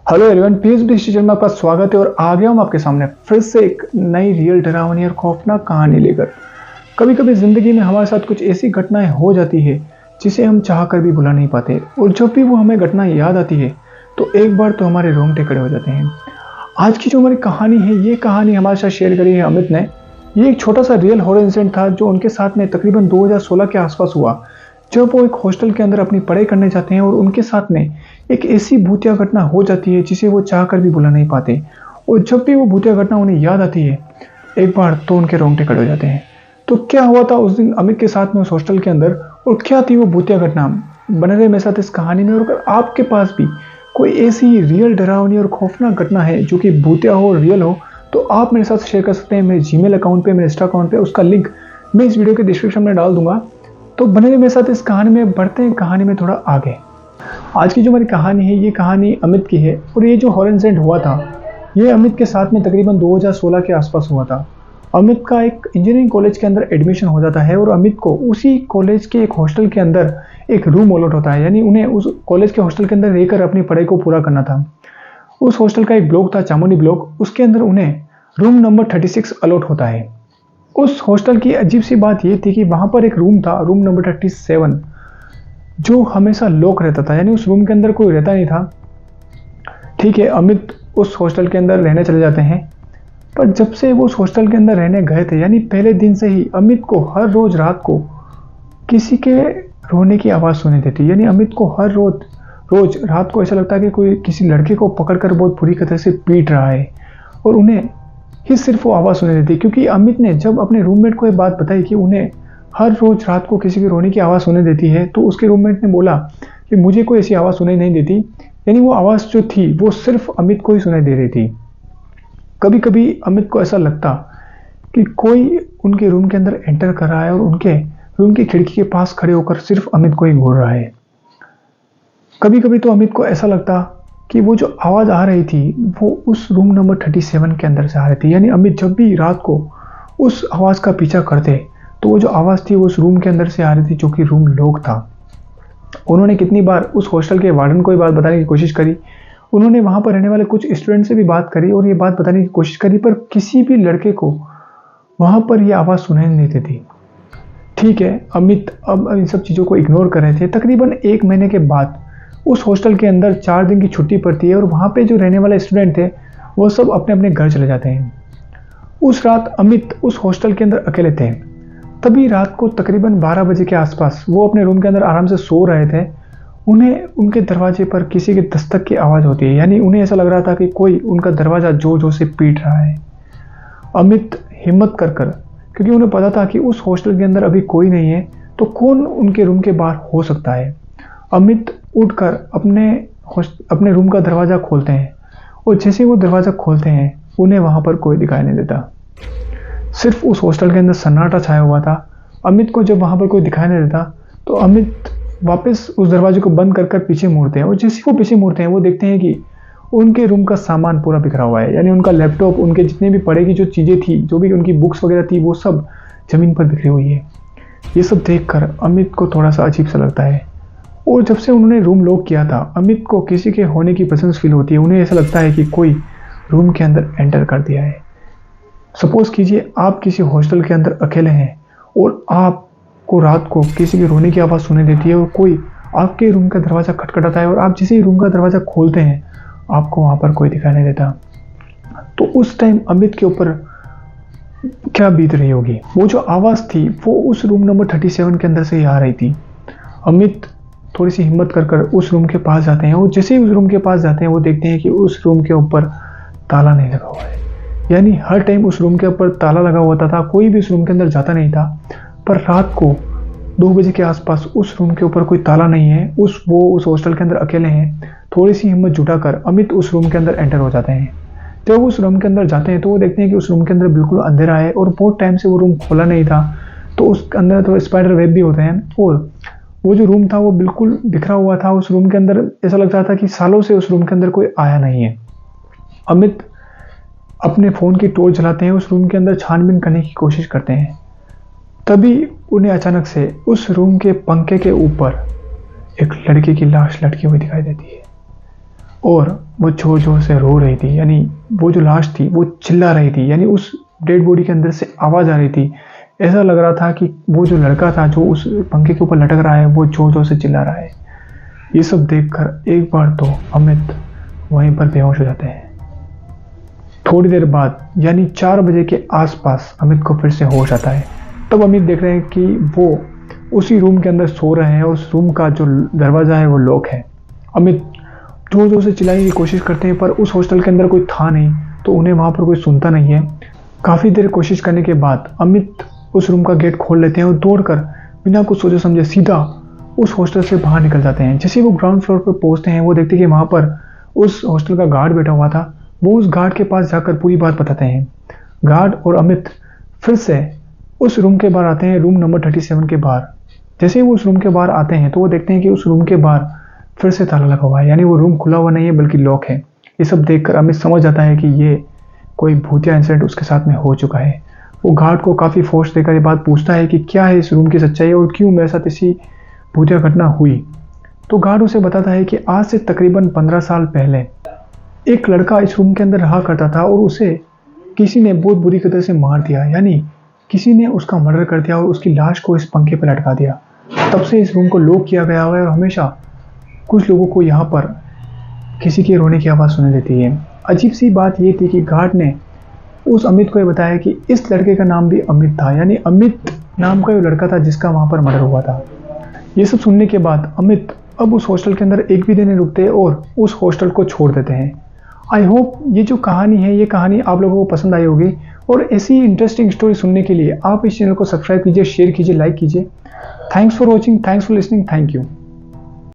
Hello everyone, PSB station में आपका स्वागत है और आ गया हूं आपके सामने फिर से एक नई रियल डरावनी और खौफनाक कहानी लेकर। कभी कभी जिंदगी में हमारे साथ कुछ ऐसी घटनाएं हो जाती है जिसे हम चाहकर भी भुला नहीं पाते, और जब भी वो हमें घटना याद आती है तो एक बार तो हमारे रोंगटे खड़े हो जाते हैं। आज की जो हमारी कहानी है, ये कहानी हमारे साथ शेयर करी है अमित ने। ये एक छोटा सा रियल हॉरर इंसिडेंट था जो उनके साथ में तकरीबन 2016 के आसपास हुआ, जब वो एक हॉस्टल के अंदर अपनी पढ़ाई करने जाते हैं और उनके साथ में एक ऐसी भूतिया घटना हो जाती है जिसे वो चाहकर भी भुला नहीं पाते। और जब भी वो भूतिया घटना उन्हें याद आती है एक बार तो उनके रोंगटे खड़े हो जाते हैं। तो क्या हुआ था उस दिन अमित के साथ में उस हॉस्टल के अंदर, और क्या थी वो भूतिया घटना? बने रहे मेरे साथ इस कहानी में। और अगर आपके पास भी कोई ऐसी रियल डरावनी और खौफनाक घटना है जो कि भूतिया हो, रियल हो, तो आप मेरे साथ शेयर कर सकते हैं मेरे जीमेल अकाउंट पे, मेरे इंस्टा अकाउंट पे। उसका लिंक मैं इस वीडियो के डिस्क्रिप्शन में डाल दूंगा। तो बने रहे मेरे साथ इस कहानी में। बढ़ते हैं कहानी में थोड़ा आगे। आज की जो हमारी कहानी है, ये कहानी अमित की है। और ये जो हॉरर इंसिडेंट हुआ था, ये अमित के साथ में तकरीबन 2016 के आसपास हुआ था। अमित का एक इंजीनियरिंग कॉलेज के अंदर एडमिशन हो जाता है और अमित को उसी कॉलेज के एक हॉस्टल के अंदर एक रूम अलॉट होता है, यानी उन्हें उस कॉलेज के हॉस्टल के अंदर रहकर अपनी पढ़ाई को पूरा करना था। उस हॉस्टल का एक ब्लॉक था, चामुंडी ब्लॉक, उसके अंदर उन्हें रूम नंबर 36 अलॉट होता है। उस हॉस्टल की अजीब सी बात यह थी कि वहां पर एक रूम था, रूम नंबर 37, जो हमेशा लॉक रहता था, यानी उस रूम के अंदर कोई रहता नहीं था। ठीक है, अमित उस हॉस्टल के अंदर रहने चले जाते हैं। पर जब से वो उस हॉस्टल के अंदर रहने गए थे, यानी पहले दिन से ही अमित को हर रोज रात को किसी के रोने की आवाज़ सुनी देती। यानी अमित को हर रोज रात को ऐसा लगता है कि कोई किसी लड़के को पकड़कर बहुत बुरी तरह से पीट रहा है, और उन्हें ही सिर्फ वो आवाज़ सुनी देती। क्योंकि अमित ने जब अपने रूममेट को ये बात बताई कि उन्हें हर रोज रात को किसी के रोने की आवाज़ सुनाई देती है, तो उसके रूममेट ने बोला कि मुझे कोई ऐसी आवाज़ सुनाई नहीं देती। यानी वो आवाज़ जो थी वो सिर्फ अमित को ही सुनाई दे रही थी। कभी कभी अमित को ऐसा लगता कि कोई उनके रूम के अंदर एंटर कर रहा है और उनके रूम की खिड़की के पास खड़े होकर सिर्फ अमित को ही घूर रहा है। कभी कभी तो अमित को ऐसा लगता कि वो जो आवाज़ आ रही थी वो उस रूम नंबर 37 के अंदर से आ रही थी। यानी अमित जब भी रात को उस आवाज़ का पीछा करते तो वो जो आवाज़ थी वो उस रूम के अंदर से आ रही थी, जो कि रूम लॉक था। उन्होंने कितनी बार उस हॉस्टल के वार्डन को ये बात बताने की कोशिश करी, उन्होंने वहाँ पर रहने वाले कुछ स्टूडेंट से भी बात करी और ये बात बताने की कोशिश करी, पर किसी भी लड़के को वहाँ पर ये आवाज़ सुनाई नहीं देती। ठीक है, अमित अब इन सब चीज़ों को इग्नोर कर रहे थे। तकरीबन 1 महीने के बाद उस हॉस्टल के अंदर 4 दिन की छुट्टी पड़ती है और वहाँ पे जो रहने वाले स्टूडेंट थे वो सब अपने अपने घर चले जाते हैं। उस रात अमित उस हॉस्टल के अंदर अकेले थे। तभी रात को तकरीबन 12 बजे के आसपास वो अपने रूम के अंदर आराम से सो रहे थे। उन्हें उनके दरवाजे पर किसी के दस्तक की आवाज़ होती है। यानी उन्हें ऐसा लग रहा था कि कोई उनका दरवाज़ा जोर जोर से पीट रहा है। अमित हिम्मत कर क्योंकि उन्हें पता था कि उस हॉस्टल के अंदर अभी कोई नहीं है, तो कौन उनके रूम के बाहर हो सकता है। अमित उठकर अपने रूम का दरवाज़ा खोलते हैं, और जैसे वो दरवाज़ा खोलते हैं उन्हें वहाँ पर कोई दिखाई नहीं देता। सिर्फ उस हॉस्टल के अंदर सन्नाटा छाया हुआ था। अमित को जब वहाँ पर कोई दिखाई नहीं देता तो अमित वापस उस दरवाजे को बंद कर पीछे मुड़ते हैं, और जैसे वो पीछे मुड़ते हैं वो देखते हैं कि उनके रूम का सामान पूरा बिखरा हुआ है। यानी उनका लैपटॉप, उनके जितने भी पढ़े की जो चीज़ें थी, जो भी उनकी बुक्स वगैरह थी, वो सब ज़मीन पर बिखरी हुई है। ये सब देखकर अमित को थोड़ा सा अजीब सा लगता है। और जब से उन्होंने रूम लॉक किया था, अमित को किसी के होने की प्रेजेंस फील होती है। उन्हें ऐसा लगता है कि कोई रूम के अंदर एंटर कर दिया है। सपोज कीजिए आप किसी हॉस्टल के अंदर अकेले हैं और आपको रात को किसी के रोने की आवाज़ सुनाई देती है और कोई आपके रूम का दरवाज़ा खटखटाता है, और आप जैसे ही रूम का दरवाज़ा खोलते हैं आपको वहाँ पर कोई दिखाई नहीं देता। तो उस टाइम अमित के ऊपर क्या बीत रही होगी? वो जो आवाज़ थी वो उस रूम नंबर 37 के अंदर से ही आ रही थी। अमित थोड़ी सी हिम्मत कर उस रूम के पास जाते हैं, और जैसे ही उस रूम के पास जाते हैं वो देखते हैं कि उस रूम के ऊपर ताला नहीं लगा हुआ है। यानी हर टाइम उस रूम के ऊपर ताला लगा होता था, कोई भी उस रूम के अंदर जाता नहीं था। पर रात को 2 बजे के आसपास उस रूम के ऊपर कोई ताला नहीं है। वो उस हॉस्टल के अंदर अकेले हैं। थोड़ी सी हिम्मत जुटाकर अमित उस रूम के अंदर एंटर हो जाते हैं। जब वो उस रूम के अंदर जाते हैं तो वो देखते हैं कि उस रूम के अंदर बिल्कुल अंधेरा है, और बहुत टाइम से वो रूम खोला नहीं था, तो उस अंदर तो स्पाइडर वेब भी होते हैं। और वो जो रूम था वो बिल्कुल बिखरा हुआ था। उस रूम के अंदर ऐसा लग रहा था कि सालों से उस रूम के अंदर कोई आया नहीं है। अमित अपने फ़ोन की टॉर्च जलाते हैं, उस रूम के अंदर छानबीन करने की कोशिश करते हैं। तभी उन्हें अचानक से उस रूम के पंखे के ऊपर एक लड़के की लाश लटकी हुई दिखाई देती है। और वो जोर जोर से रो रही थी, यानी वो जो लाश थी वो चिल्ला रही थी, यानी उस डेड बॉडी के अंदर से आवाज़ आ रही थी। ऐसा लग रहा था कि वो जो लड़का था जो उस पंखे के ऊपर लटक रहा है वो जोर जोर से चिल्ला रहा है। ये सब देखकर एक बार तो अमित वहीं पर बेहोश हो जाते हैं। थोड़ी देर बाद यानी 4 बजे के आसपास अमित को फिर से होश आता है। तब अमित देख रहे हैं कि वो उसी रूम के अंदर सो रहे हैं और उस रूम का जो दरवाज़ा है वो लॉक है। अमित जोर जोर से चिल्लाने की कोशिश करते हैं पर उस हॉस्टल के अंदर कोई था नहीं, तो उन्हें वहाँ पर कोई सुनता नहीं है। काफ़ी देर कोशिश करने के बाद अमित उस रूम का गेट खोल लेते हैं और दौड़कर बिना कुछ सोचे समझे सीधा उस हॉस्टल से बाहर निकल जाते हैं। जैसे वो ग्राउंड फ्लोर पर पहुँचते हैं वो देखते हैं कि वहाँ पर उस हॉस्टल का गार्ड बैठा हुआ था। वो उस गार्ड के पास जाकर पूरी बात बताते हैं। गार्ड और अमित फिर से उस रूम के बाहर आते हैं, रूम नंबर 37 के बाहर। जैसे ही वो उस रूम के बाहर आते हैं तो वो देखते हैं कि उस रूम के बाहर फिर से ताला लगा हुआ है, यानी वो रूम खुला हुआ नहीं है बल्कि लॉक है। ये सब देखकर अमित समझ जाता है कि ये कोई भूतिया इंसिडेंट उसके साथ में हो चुका है। वो गार्ड को काफ़ी फोर्स देकर ये बात पूछता है कि क्या है इस रूम की सच्चाई और क्यों मेरे साथ ऐसी भूतिया घटना हुई। तो गार्ड उसे बताता है कि आज से तकरीबन 15 साल पहले एक लड़का इस रूम के अंदर रहा करता था और उसे किसी ने बहुत बुरी तरह से मार दिया, यानी किसी ने उसका मर्डर कर दिया और उसकी लाश को इस पंखे पर लटका दिया। तब से इस रूम को लॉक किया गया हुआ है और हमेशा कुछ लोगों को यहाँ पर किसी के रोने की आवाज़ सुनाई देती है। अजीब सी बात ये थी कि गार्ड ने उस अमित को ये बताया कि इस लड़के का नाम भी अमित था, यानी अमित नाम का वो लड़का था जिसका वहाँ पर मर्डर हुआ था। ये सब सुनने के बाद अमित अब उस हॉस्टल के अंदर एक भी दिन नहीं रुकते और उस हॉस्टल को छोड़ देते हैं। आई होप ये जो कहानी है ये कहानी आप लोगों को पसंद आई होगी और ऐसी इंटरेस्टिंग स्टोरी सुनने के लिए आप इस चैनल को सब्सक्राइब कीजिए, शेयर कीजिए, लाइक कीजिए। Thanks for watching, thanks for listening, thank you.